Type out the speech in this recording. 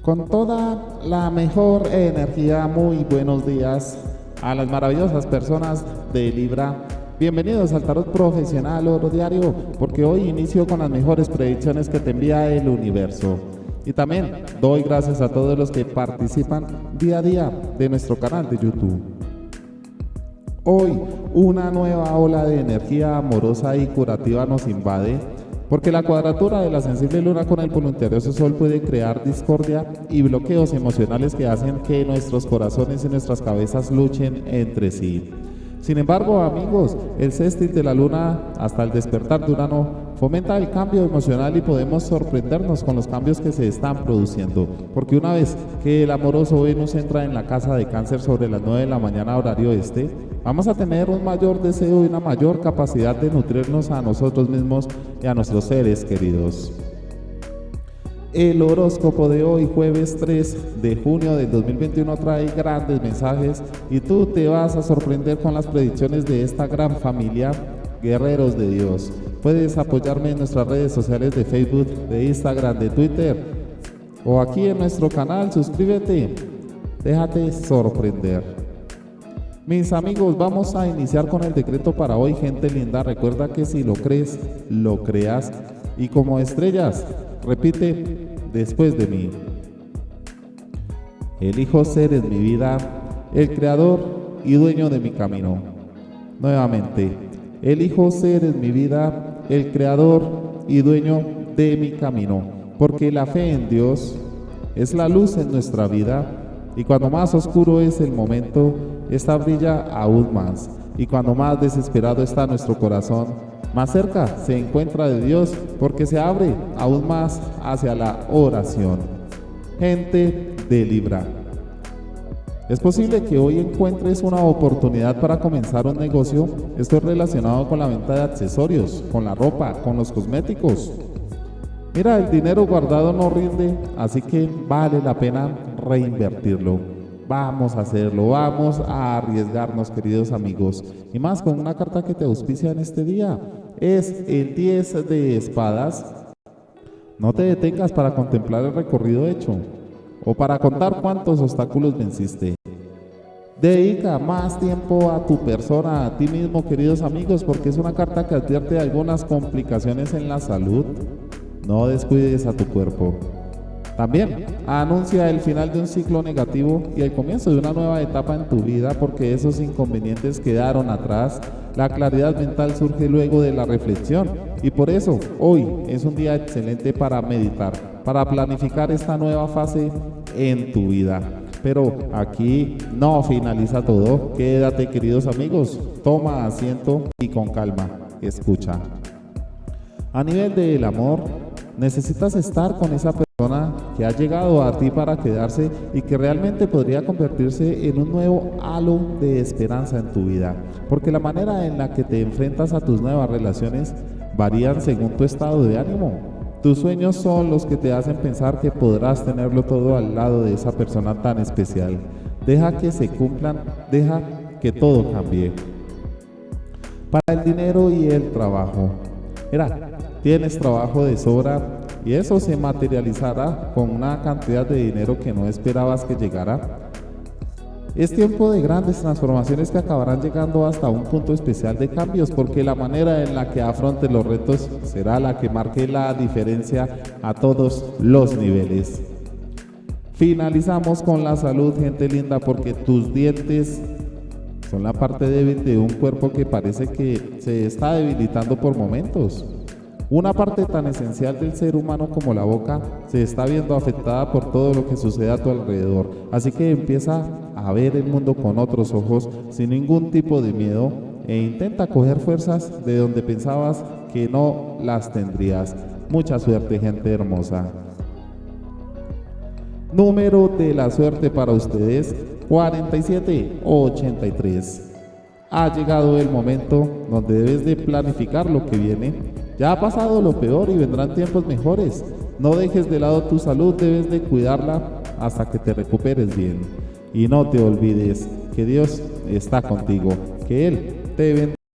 Con toda la mejor energía, muy buenos días a las maravillosas personas de Libra. Bienvenidos al Tarot Profesional Oro Diario, porque hoy inicio con las mejores predicciones que te envía el universo. Y también doy gracias a todos los que participan día a día de nuestro canal de YouTube. Hoy una nueva ola de energía amorosa y curativa nos invade, porque la cuadratura de la sensible luna con el voluntarioso sol puede crear discordia y bloqueos emocionales que hacen que nuestros corazones y nuestras cabezas luchen entre sí. Sin embargo, amigos, el sextil de la luna hasta el despertar de Urano fomenta el cambio emocional y podemos sorprendernos con los cambios que se están produciendo, porque una vez que el amoroso Venus entra en la casa de Cáncer sobre las 9 de la mañana horario este, vamos a tener un mayor deseo y una mayor capacidad de nutrirnos a nosotros mismos y a nuestros seres queridos. El horóscopo de hoy, jueves 3 de junio del 2021, trae grandes mensajes y tú te vas a sorprender con las predicciones de esta gran familia, guerreros de Dios. Puedes apoyarme en nuestras redes sociales de Facebook, de Instagram, de Twitter o aquí en nuestro canal. Suscríbete, déjate sorprender. Mis amigos, vamos a iniciar con el decreto para hoy, gente linda. Recuerda que si lo crees, lo creas. Y como estrellas, repite después de mí. Elijo ser en mi vida el creador y dueño de mi camino. Nuevamente, elijo ser en mi vida el creador y dueño de mi camino, porque la fe en Dios es la luz en nuestra vida, y cuando más oscuro es el momento, esta brilla aún más, y cuando más desesperado está nuestro corazón, más cerca se encuentra de Dios, porque se abre aún más hacia la oración. Gente de Libra, es posible que hoy encuentres una oportunidad para comenzar un negocio. Esto es relacionado con la venta de accesorios, con la ropa, con los cosméticos. Mira, el dinero guardado no rinde, así que vale la pena reinvertirlo. Vamos a hacerlo, vamos a arriesgarnos, queridos amigos. Y más con una carta que te auspicia en este día. Es el 10 de espadas. No te detengas para contemplar el recorrido hecho o para contar cuántos obstáculos venciste. Dedica más tiempo a tu persona, a ti mismo, queridos amigos, porque es una carta que advierte de algunas complicaciones en la salud. No descuides a tu cuerpo. También anuncia el final de un ciclo negativo y el comienzo de una nueva etapa en tu vida, porque esos inconvenientes quedaron atrás. La claridad mental surge luego de la reflexión y por eso hoy es un día excelente para meditar, para planificar esta nueva fase en tu vida. Pero aquí no finaliza todo. Quédate, queridos amigos, toma asiento y con calma escucha. A nivel del amor, necesitas estar con esa persona que ha llegado a ti para quedarse y que realmente podría convertirse en un nuevo halo de esperanza en tu vida, porque la manera en la que te enfrentas a tus nuevas relaciones varían según tu estado de ánimo. Tus sueños son los que te hacen pensar que podrás tenerlo todo al lado de esa persona tan especial. Deja que se cumplan, deja que todo cambie. Para el dinero y el trabajo, mira, tienes trabajo de sobra y eso se materializará con una cantidad de dinero que no esperabas que llegara. Es tiempo de grandes transformaciones que acabarán llegando hasta un punto especial de cambios, porque la manera en la que afrontes los retos será la que marque la diferencia a todos los niveles. Finalizamos con la salud, gente linda, porque tus dientes son la parte débil de un cuerpo que parece que se está debilitando por momentos. Una parte tan esencial del ser humano como la boca se está viendo afectada por todo lo que sucede a tu alrededor. Así que empieza a ver el mundo con otros ojos, sin ningún tipo de miedo, e intenta coger fuerzas de donde pensabas que no las tendrías. Mucha suerte, gente hermosa. Número de la suerte para ustedes, 4783. Ha llegado el momento donde debes de planificar lo que viene. Ya ha pasado lo peor y vendrán tiempos mejores. No dejes de lado tu salud, debes de cuidarla hasta que te recuperes bien. Y no te olvides que Dios está contigo, que Él te bendiga.